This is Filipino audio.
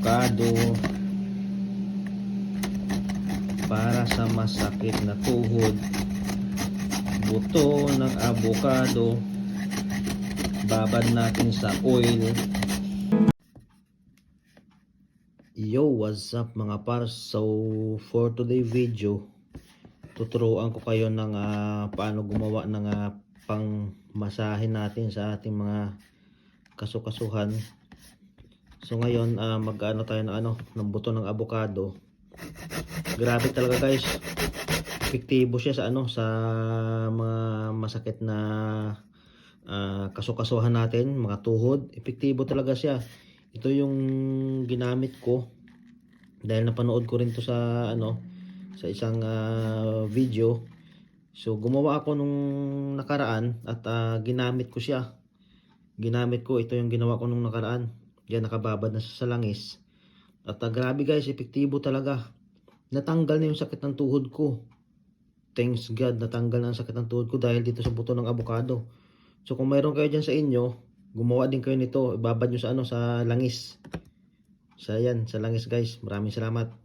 avocado para sa masakit na tuhod. Buto ng avocado, babad natin sa oil. Yo, what's up mga pars? So for today video, tuturuan ko kayo ng paano gumawa ng pang masahe natin sa ating mga kasukasuhan. So ngayon mag-ano tayo ng buto ng avocado. Grabe talaga guys, epektibo siya sa sa mga masakit na kasukasuhan natin, mga tuhod. Epektibo talaga siya. Ito yung ginamit ko dahil napanood ko rin to sa sa isang video. So gumawa ako nung nakaraan at ginamit ko siya. Ito yung ginawa ko nung nakaraan. Yan, nakababad na sa langis. At grabe guys, epektibo talaga. Natanggal na yung sakit ng tuhod ko. Thanks God, natanggal na ang sakit ng tuhod ko dahil dito sa buto ng avocado. So kung mayroon kayo dyan sa inyo, gumawa din kayo nito. Ibabad nyo sa sa langis. Sa langis guys. Maraming salamat.